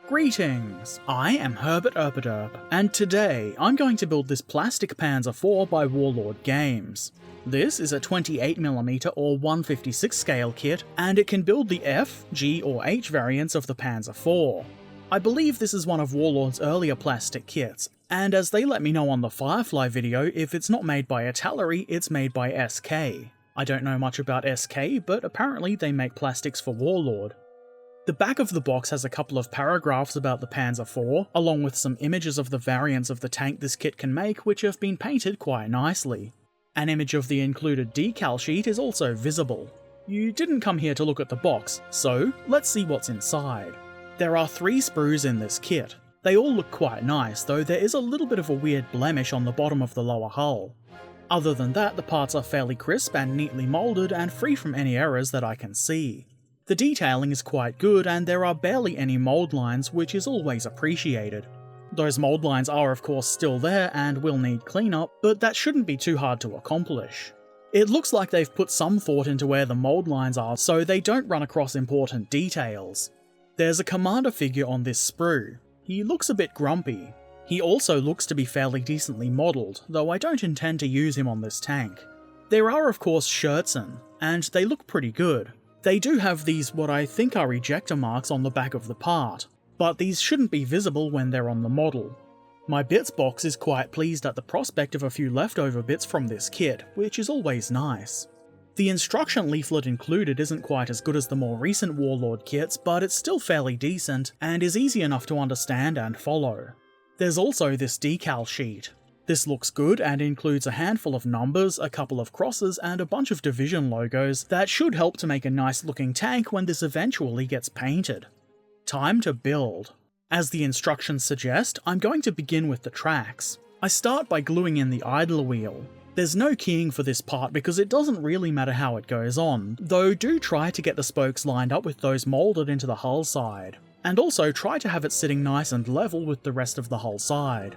Greetings! I am Herbert Erpaderp, and today I'm going to build this plastic Panzer IV by Warlord Games. This is a 28mm or 1/56 scale kit, and it can build the F, G or H variants of the Panzer IV. I believe this is one of Warlord's earlier plastic kits, and as they let me know on the Firefly video, if it's not made by Italeri, it's made by SK. I don't know much about SK, but apparently they make plastics for Warlord. The back of the box has a couple of paragraphs about the Panzer IV, along with some images of the variants of the tank this kit can make, which have been painted quite nicely. An image of the included decal sheet is also visible. You didn't come here to look at the box, so let's see what's inside. There are 3 sprues in this kit. They all look quite nice, though there is a little bit of a weird blemish on the bottom of the lower hull. Other than that, the parts are fairly crisp and neatly moulded and free from any errors that I can see. The detailing is quite good, and there are barely any mould lines, which is always appreciated. Those mould lines are of course still there and will need cleanup, but that shouldn't be too hard to accomplish. It looks like they've put some thought into where the mould lines are so they don't run across important details. There's a commander figure on this sprue. He looks a bit grumpy. He also looks to be fairly decently modelled, though I don't intend to use him on this tank. There are of course shirts in, and they look pretty good. They do have these what I think are ejector marks on the back of the part, but these shouldn't be visible when they're on the model. My bits box is quite pleased at the prospect of a few leftover bits from this kit, which is always nice. The instruction leaflet included isn't quite as good as the more recent Warlord kits, but it's still fairly decent, and is easy enough to understand and follow. There's also this decal sheet. This looks good and includes a handful of numbers, a couple of crosses, and a bunch of division logos that should help to make a nice looking tank when this eventually gets painted. Time to build. As the instructions suggest, I'm going to begin with the tracks. I start by gluing in the idler wheel. There's no keying for this part because it doesn't really matter how it goes on, though do try to get the spokes lined up with those moulded into the hull side, and also try to have it sitting nice and level with the rest of the hull side.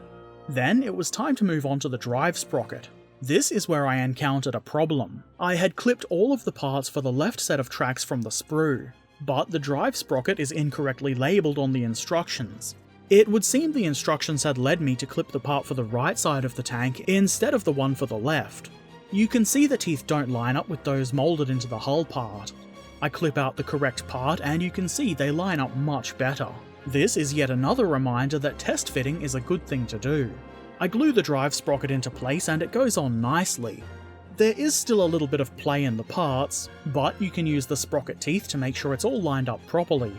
Then it was time to move on to the drive sprocket. This is where I encountered a problem. I had clipped all of the parts for the left set of tracks from the sprue, but the drive sprocket is incorrectly labelled on the instructions. It would seem the instructions had led me to clip the part for the right side of the tank instead of the one for the left. You can see the teeth don't line up with those moulded into the hull part. I clip out the correct part and you can see they line up much better. This is yet another reminder that test fitting is a good thing to do. I glue the drive sprocket into place and it goes on nicely. There is still a little bit of play in the parts, but you can use the sprocket teeth to make sure it's all lined up properly.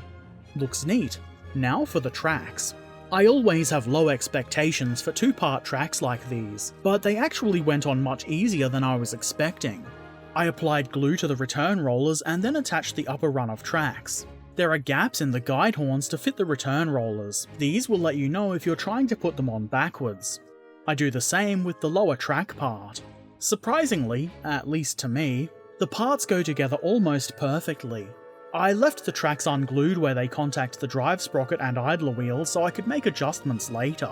Looks neat. Now for the tracks. I always have low expectations for 2-part tracks like these, but they actually went on much easier than I was expecting. I applied glue to the return rollers and then attached the upper run of tracks. There are gaps in the guide horns to fit the return rollers. These will let you know if you're trying to put them on backwards. I do the same with the lower track part. Surprisingly, at least to me, the parts go together almost perfectly. I left the tracks unglued where they contact the drive sprocket and idler wheel so I could make adjustments later.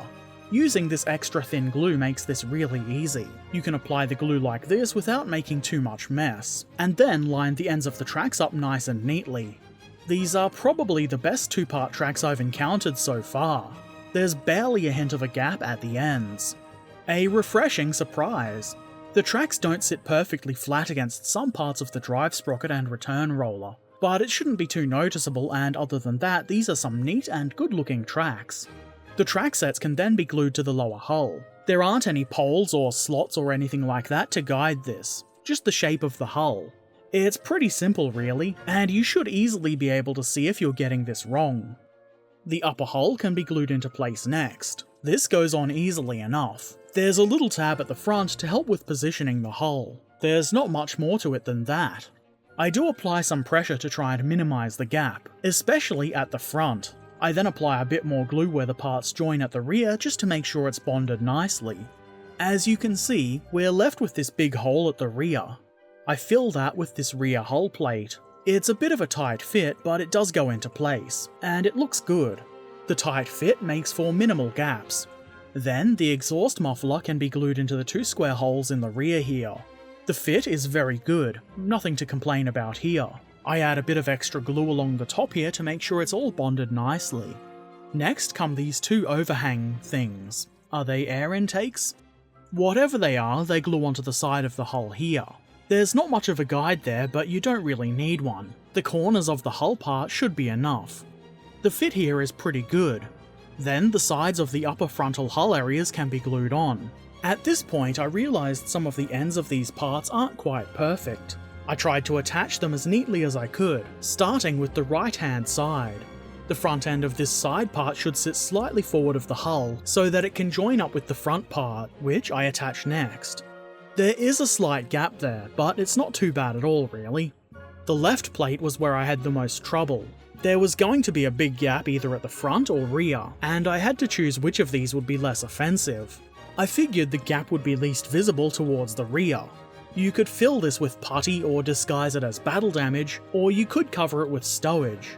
Using this extra thin glue makes this really easy. You can apply the glue like this without making too much mess, and then line the ends of the tracks up nice and neatly. These are probably the best 2-part tracks I've encountered so far. There's barely a hint of a gap at the ends. A refreshing surprise. The tracks don't sit perfectly flat against some parts of the drive sprocket and return roller, but it shouldn't be too noticeable, and other than that, these are some neat and good looking tracks. The track sets can then be glued to the lower hull. There aren't any poles or slots or anything like that to guide this, just the shape of the hull. It's pretty simple really, and you should easily be able to see if you're getting this wrong. The upper hull can be glued into place next. This goes on easily enough. There's a little tab at the front to help with positioning the hull. There's not much more to it than that. I do apply some pressure to try and minimise the gap, especially at the front. I then apply a bit more glue where the parts join at the rear just to make sure it's bonded nicely. As you can see, we're left with this big hole at the rear. I fill that with this rear hull plate. It's a bit of a tight fit, but it does go into place, and it looks good. The tight fit makes for minimal gaps. Then the exhaust muffler can be glued into the 2 square holes in the rear here. The fit is very good, nothing to complain about here. I add a bit of extra glue along the top here to make sure it's all bonded nicely. Next come these two overhang things. Are they air intakes? Whatever they are, they glue onto the side of the hull here. There's not much of a guide there, but you don't really need one. The corners of the hull part should be enough. The fit here is pretty good. Then the sides of the upper frontal hull areas can be glued on. At this point I realised some of the ends of these parts aren't quite perfect. I tried to attach them as neatly as I could, starting with the right hand side. The front end of this side part should sit slightly forward of the hull so that it can join up with the front part, which I attach next. There is a slight gap there, but it's not too bad at all really. The left plate was where I had the most trouble. There was going to be a big gap either at the front or rear, and I had to choose which of these would be less offensive. I figured the gap would be least visible towards the rear. You could fill this with putty or disguise it as battle damage, or you could cover it with stowage.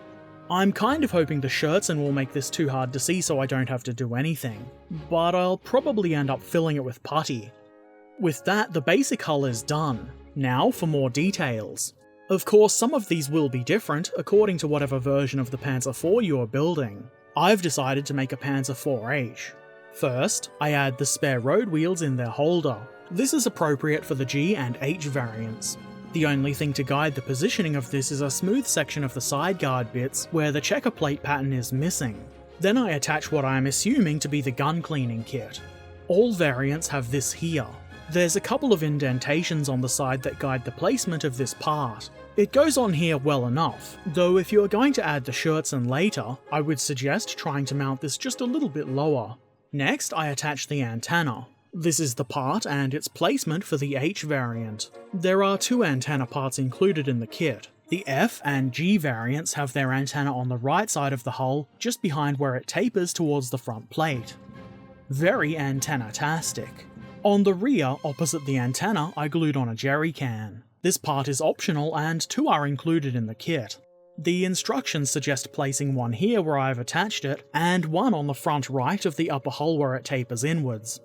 I'm kind of hoping the shirtsen will make this too hard to see so I don't have to do anything, but I'll probably end up filling it with putty. With that, the basic hull is done. Now for more details. Of course, some of these will be different according to whatever version of the Panzer IV you are building. I've decided to make a Panzer IV. First, I add the spare road wheels in their holder. This is appropriate for the G and H variants. The only thing to guide the positioning of this is a smooth section of the side guard bits where the checker plate pattern is missing. Then I attach what I am assuming to be the gun cleaning kit. All variants have this here. There's a couple of indentations on the side that guide the placement of this part. It goes on here well enough, though if you are going to add the shirtsen later, I would suggest trying to mount this just a little bit lower. Next, I attach the antenna. This is the part and its placement for the H variant. There are two antenna parts included in the kit. The F and G variants have their antenna on the right side of the hull, just behind where it tapers towards the front plate. Very antenna-tastic. On the rear, opposite the antenna, I glued on a jerry can. This part is optional and two are included in the kit. The instructions suggest placing one here where I've attached it, and one on the front right of the upper hull where it tapers inwards.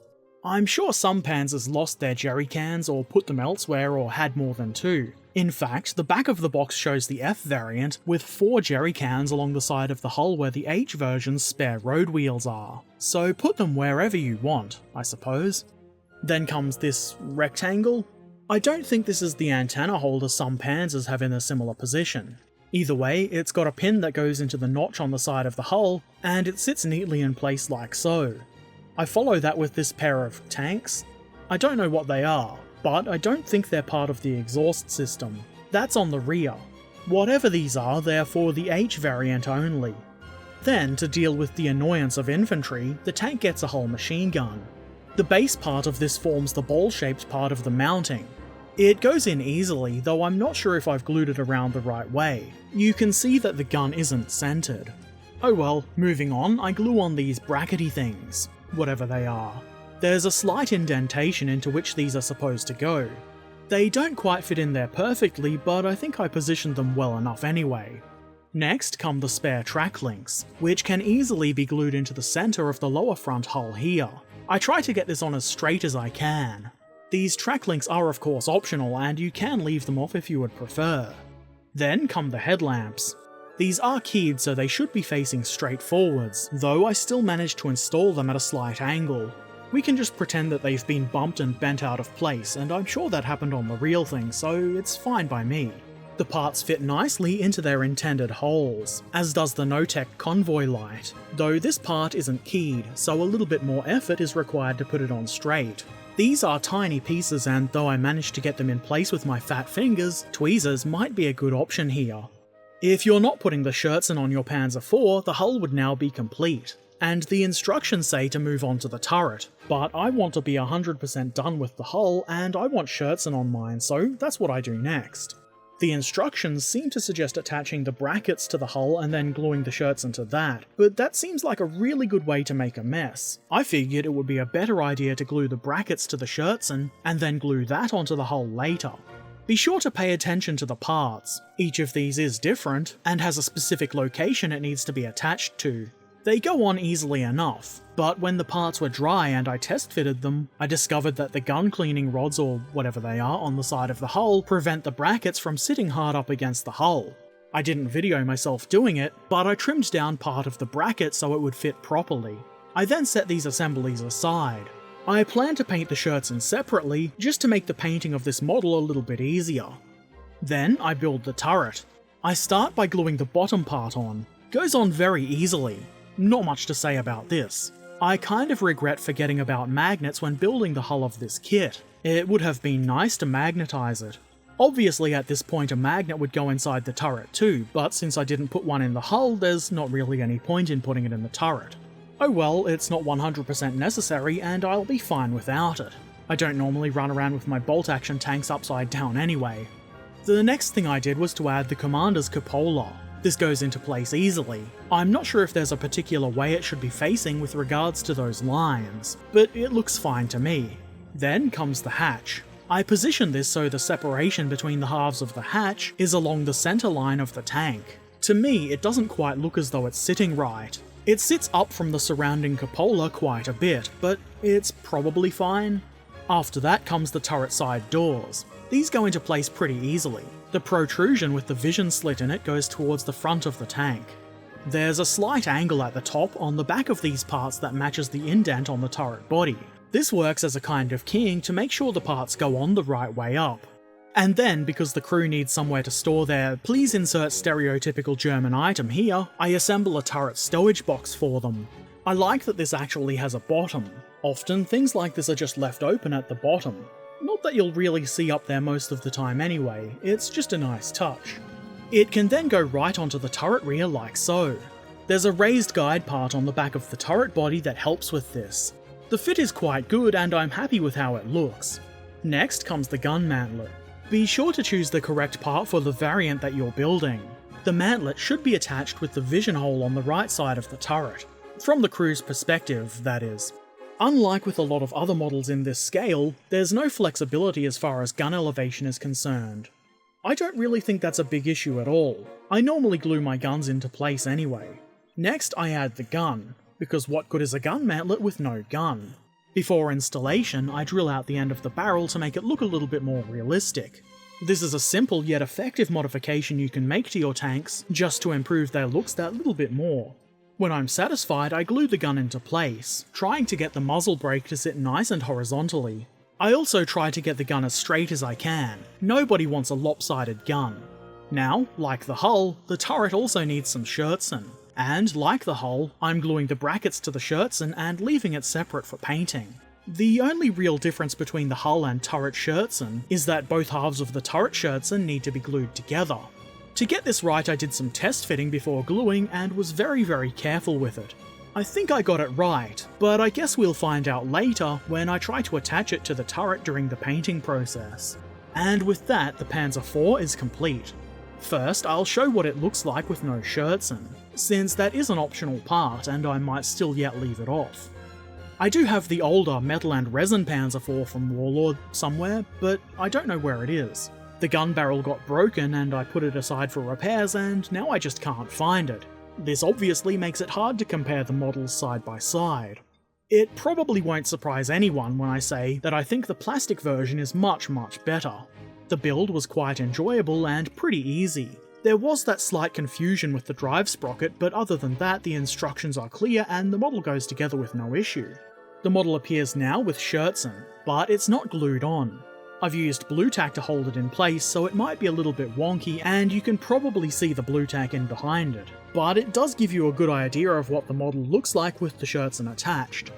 I'm sure some Panzers lost their jerry cans or put them elsewhere or had more than two. In fact, the back of the box shows the F variant with 4 jerry cans along the side of the hull where the H version's spare road wheels are. So put them wherever you want, I suppose. Then comes this rectangle. I don't think this is the antenna holder some Panzers have in a similar position. Either way, it's got a pin that goes into the notch on the side of the hull, and it sits neatly in place like so. I follow that with this pair of tanks. I don't know what they are, but I don't think they're part of the exhaust system. That's on the rear. Whatever these are, they're for the H variant only. Then, to deal with the annoyance of infantry, the tank gets a whole machine gun. The base part of this forms the ball-shaped part of the mounting. It goes in easily, though I'm not sure if I've glued it around the right way. You can see that the gun isn't centered. Oh well, moving on, I glue on these brackety things. Whatever they are. There's a slight indentation into which these are supposed to go. They don't quite fit in there perfectly, but I think I positioned them well enough anyway. Next come the spare track links, which can easily be glued into the centre of the lower front hull here. I try to get this on as straight as I can. These track links are of course optional, and you can leave them off if you would prefer. Then come the headlamps. These are keyed so they should be facing straight forwards, though I still managed to install them at a slight angle. We can just pretend that they've been bumped and bent out of place, and I'm sure that happened on the real thing, so it's fine by me. The parts fit nicely into their intended holes, as does the No-Tech convoy light, though this part isn't keyed, so a little bit more effort is required to put it on straight. These are tiny pieces, and though I managed to get them in place with my fat fingers, tweezers might be a good option here. If you're not putting the shirtsen on your Panzer IV, the hull would now be complete, and the instructions say to move on to the turret, but I want to be 100% done with the hull, and I want shirtsen on mine, so that's what I do next. The instructions seem to suggest attaching the brackets to the hull and then gluing the shirtsen to that, but that seems like a really good way to make a mess. I figured it would be a better idea to glue the brackets to the shirtsen, and then glue that onto the hull later. Be sure to pay attention to the parts. Each of these is different, and has a specific location it needs to be attached to. They go on easily enough, but when the parts were dry and I test fitted them, I discovered that the gun cleaning rods, or whatever they are, on the side of the hull prevent the brackets from sitting hard up against the hull. I didn't video myself doing it, but I trimmed down part of the bracket so it would fit properly. I then set these assemblies aside. I plan to paint the shirtsen separately, just to make the painting of this model a little bit easier. Then I build the turret. I start by gluing the bottom part on. Goes on very easily. Not much to say about this. I kind of regret forgetting about magnets when building the hull of this kit. It would have been nice to magnetize it. Obviously at this point a magnet would go inside the turret too, but since I didn't put one in the hull, there's not really any point in putting it in the turret. Oh well, it's not 100% necessary and I'll be fine without it. I don't normally run around with my bolt action tanks upside down anyway. The next thing I did was to add the commander's cupola. This goes into place easily. I'm not sure if there's a particular way it should be facing with regards to those lines, but it looks fine to me. Then comes the hatch. I position this so the separation between the halves of the hatch is along the center line of the tank. To me, it doesn't quite look as though it's sitting right. It sits up from the surrounding cupola quite a bit, but it's probably fine. After that comes the turret side doors. These go into place pretty easily. The protrusion with the vision slit in it goes towards the front of the tank. There's a slight angle at the top on the back of these parts that matches the indent on the turret body. This works as a kind of keying to make sure the parts go on the right way up. And then, because the crew needs somewhere to store their "please insert stereotypical German item here," I assemble a turret stowage box for them. I like that this actually has a bottom. Often, things like this are just left open at the bottom. Not that you'll really see up there most of the time anyway, it's just a nice touch. It can then go right onto the turret rear like so. There's a raised guide part on the back of the turret body that helps with this. The fit is quite good and I'm happy with how it looks. Next comes the gun mantlet. Be sure to choose the correct part for the variant that you're building. The mantlet should be attached with the vision hole on the right side of the turret. From the crew's perspective, that is. Unlike with a lot of other models in this scale, there's no flexibility as far as gun elevation is concerned. I don't really think that's a big issue at all. I normally glue my guns into place anyway. Next I add the gun, because what good is a gun mantlet with no gun? Before installation, I drill out the end of the barrel to make it look a little bit more realistic. This is a simple yet effective modification you can make to your tanks, just to improve their looks that little bit more. When I'm satisfied, I glue the gun into place, trying to get the muzzle brake to sit nice and horizontally. I also try to get the gun as straight as I can. Nobody wants a lopsided gun. Now, like the hull, the turret also needs some shirtsen. And, like the hull, I'm gluing the brackets to the shirtsen and leaving it separate for painting. The only real difference between the hull and turret shirtsen is that both halves of the turret shirtsen need to be glued together. To get this right, I did some test fitting before gluing and was very careful with it. I think I got it right, but I guess we'll find out later when I try to attach it to the turret during the painting process. And with that, the Panzer IV is complete. First, I'll show what it looks like with no shirtsen, since that is an optional part and I might still yet leave it off. I do have the older metal and resin Panzer IV from Warlord somewhere, but I don't know where it is. The gun barrel got broken and I put it aside for repairs and now I just can't find it. This obviously makes it hard to compare the models side by side. It probably won't surprise anyone when I say that I think the plastic version is much better. The build was quite enjoyable and pretty easy. There was that slight confusion with the drive sprocket, but other than that the instructions are clear and the model goes together with no issue. The model appears now with shirtsen, but it's not glued on. I've used blue tack to hold it in place, so it might be a little bit wonky and you can probably see the blue tack in behind it, but it does give you a good idea of what the model looks like with the shirtsen attached.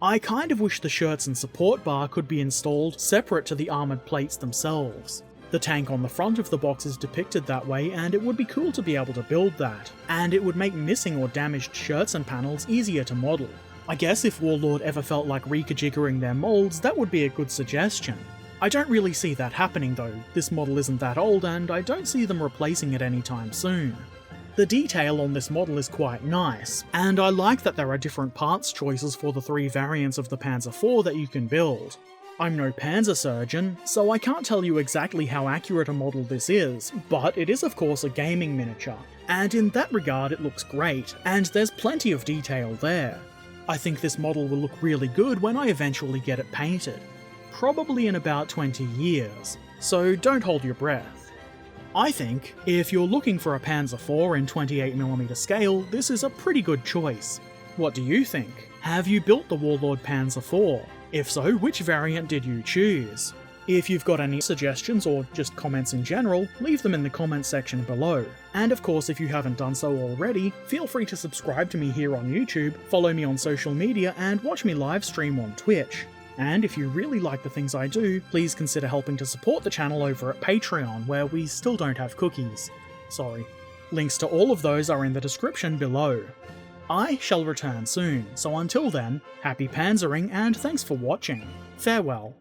I kind of wish the shirtsen support bar could be installed separate to the armoured plates themselves. The tank on the front of the box is depicted that way and it would be cool to be able to build that, and it would make missing or damaged shirtsen panels easier to model. I guess if Warlord ever felt like reconfiguring their molds, that would be a good suggestion. I don't really see that happening though, this model isn't that old and I don't see them replacing it anytime soon. The detail on this model is quite nice, and I like that there are different parts choices for the 3 variants of the Panzer IV that you can build. I'm no panzer surgeon, so I can't tell you exactly how accurate a model this is, but it is of course a gaming miniature, and in that regard it looks great, and there's plenty of detail there. I think this model will look really good when I eventually get it painted. Probably in about 20 years, so don't hold your breath. I think, if you're looking for a Panzer IV in 28mm scale, this is a pretty good choice. What do you think? Have you built the Warlord Panzer IV? If so, which variant did you choose? If you've got any suggestions or just comments in general, leave them in the comments section below. And of course, if you haven't done so already, feel free to subscribe to me here on YouTube, follow me on social media, and watch me live stream on Twitch. And if you really like the things I do, please consider helping to support the channel over at Patreon, where we still don't have cookies. Sorry. Links to all of those are in the description below. I shall return soon, so until then, happy panzering and thanks for watching. Farewell.